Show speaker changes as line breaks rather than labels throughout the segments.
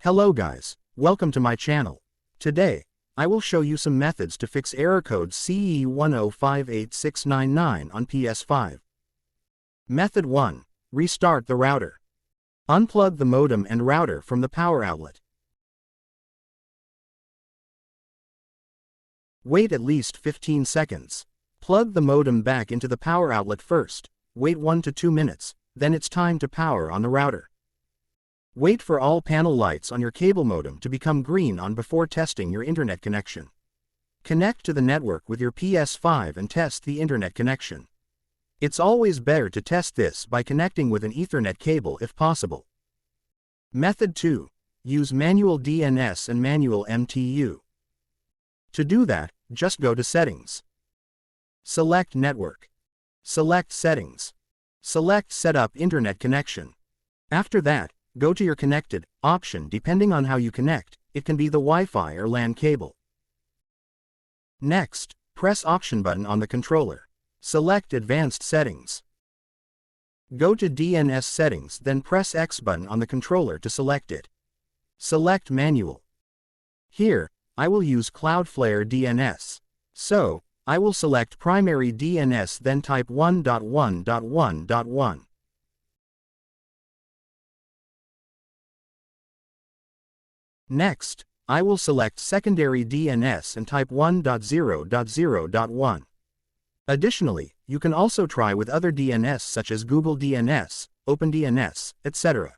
Hello guys, welcome to my channel. Today, I will show you some methods to fix error code CE-105869-9 on PS5. Method 1. Restart the router. Unplug the modem and router from the power outlet. Wait at least 15 seconds. Plug the modem back into the power outlet first, wait 1 to 2 minutes, then it's time to power on the router. Wait for all panel lights on your cable modem to become green on before testing your internet connection. Connect to the network with your PS5 and test the internet connection. It's always better to test this by connecting with an Ethernet cable if possible. Method 2. Use manual DNS and manual MTU. To do that, just go to Settings. Select Network. Select Settings. Select Set up Internet Connection. After that, go to your Connected option. Depending on how you connect, it can be the Wi-Fi or LAN cable. Next, press Option button on the controller. Select Advanced Settings. Go to DNS Settings, then press X button on the controller to select it. Select Manual. Here, I will use Cloudflare DNS. So, I will select Primary DNS, then type 1.1.1.1. Next, I will select Secondary DNS and type 1.0.0.1. Additionally, you can also try with other DNS such as Google DNS, OpenDNS, etc.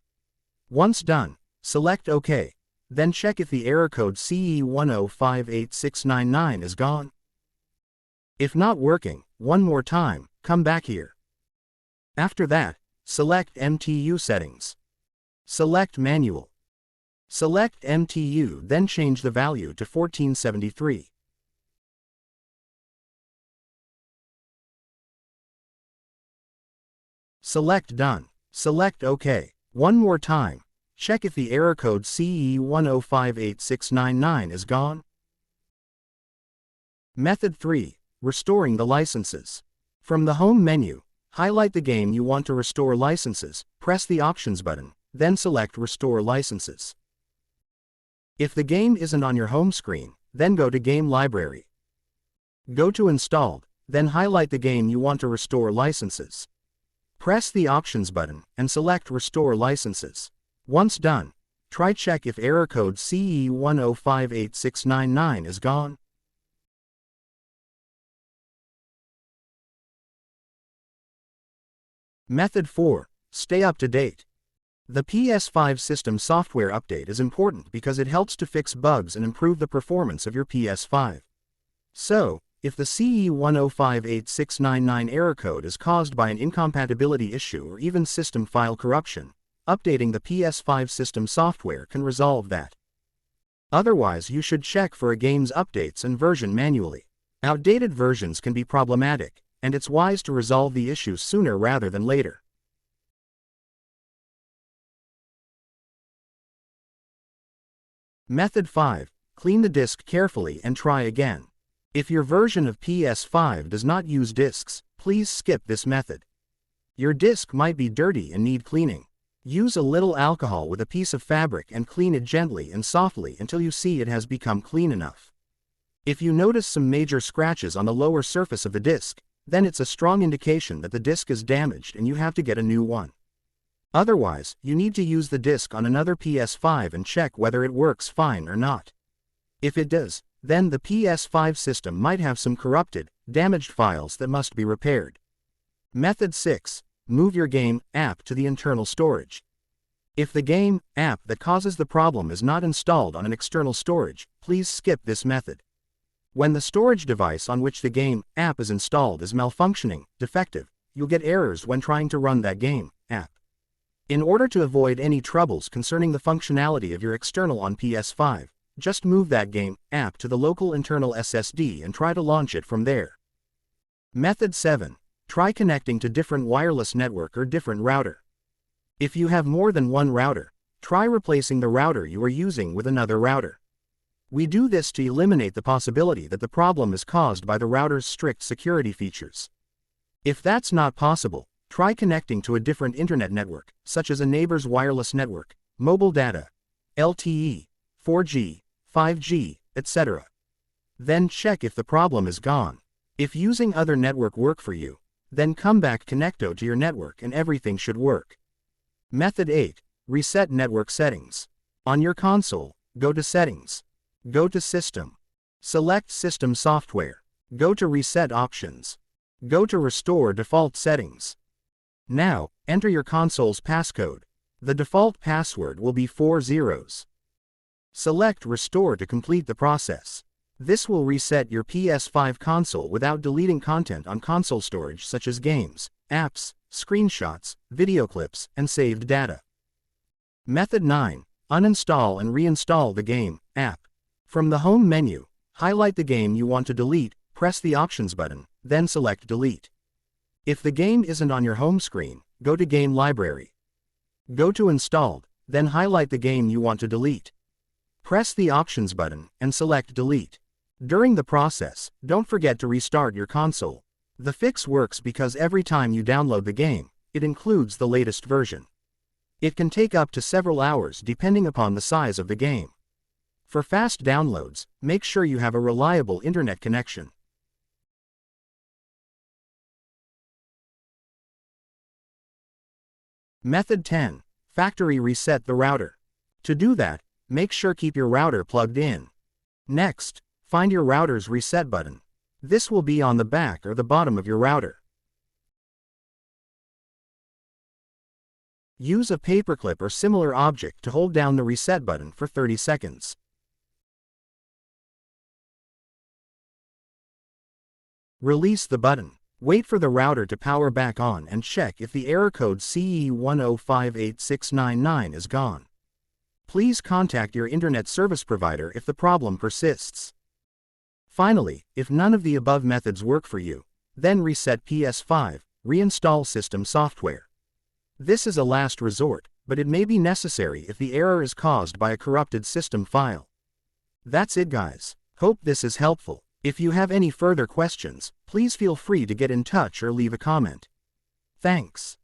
Once done, select OK. Then check if the error code CE-105869-9 is gone. If not working, one more time, come back here. After that, select MTU Settings. Select Manual. Select MTU, then change the value to 1473. Select Done. Select OK. One more time. Check if the error code CE-105869-9 is gone. Method 3. Restoring the licenses. From the Home menu, highlight the game you want to restore licenses, press the Options button, then select Restore Licenses. If the game isn't on your home screen, then go to Game Library. Go to Installed, then highlight the game you want to restore licenses. Press the Options button and select Restore Licenses. Once done, try check if error code CE-105869-9 is gone. Method 4. Stay up to date. The PS5 system software update is important because it helps to fix bugs and improve the performance of your PS5. So, if the CE-105869-9 error code is caused by an incompatibility issue or even system file corruption, updating the PS5 system software can resolve that. Otherwise, you should check for a game's updates and version manually. Outdated versions can be problematic, and it's wise to resolve the issue sooner rather than later. Method 5. Clean the disk carefully and try again. If your version of PS5 does not use disks, please skip this method. Your disk might be dirty and need cleaning. Use a little alcohol with a piece of fabric and clean it gently and softly until you see it has become clean enough. If you notice some major scratches on the lower surface of the disk, then it's a strong indication that the disk is damaged and you have to get a new one. Otherwise, you need to use the disk on another PS5 and check whether it works fine or not. If it does, then the PS5 system might have some corrupted, damaged files that must be repaired. Method 6. Move your game app to the internal storage. If the game app that causes the problem is not installed on an external storage, please skip this method. When the storage device on which the game app is installed is malfunctioning, defective, you'll get errors when trying to run that game app. In order to avoid any troubles concerning the functionality of your external on PS5, just move that game app to the local internal SSD and try to launch it from there. Method 7. Try connecting to different wireless network or different router. If you have more than one router, try replacing the router you are using with another router. We do this to eliminate the possibility that the problem is caused by the router's strict security features. If that's not possible, try connecting to a different internet network, such as a neighbor's wireless network, mobile data, LTE, 4G, 5G, etc. Then check if the problem is gone. If using other network work for you, then come back connecto to your network and everything should work. Method 8. Reset network settings. On your console, go to Settings. Go to System. Select System Software. Go to Reset Options. Go to Restore Default Settings. Now, enter your console's passcode. The default password will be 4 zeros. Select Restore to complete the process. This will reset your PS5 console without deleting content on console storage such as games, apps, screenshots, video clips, and saved data. Method 9. Uninstall and reinstall the game, app. From the home menu, highlight the game you want to delete, press the Options button, then select Delete. If the game isn't on your home screen, go to Game Library. Go to Installed, then highlight the game you want to delete. Press the Options button and select Delete. During the process, don't forget to restart your console. The fix works because every time you download the game, it includes the latest version. It can take up to several hours depending upon the size of the game. For fast downloads, make sure you have a reliable internet connection. Method 10. Factory reset the router. To do that, make sure keep your router plugged in. Next, find your router's reset button. This will be on the back or the bottom of your router. Use a paperclip or similar object to hold down the reset button for 30 seconds. Release the button. Wait for the router to power back on and check if the error code CE-105869-9 is gone. Please contact your internet service provider if the problem persists. Finally, if none of the above methods work for you, then reset PS5, reinstall system software. This is a last resort, but it may be necessary if the error is caused by a corrupted system file. That's it guys. Hope this is helpful. If you have any further questions, please feel free to get in touch or leave a comment. Thanks.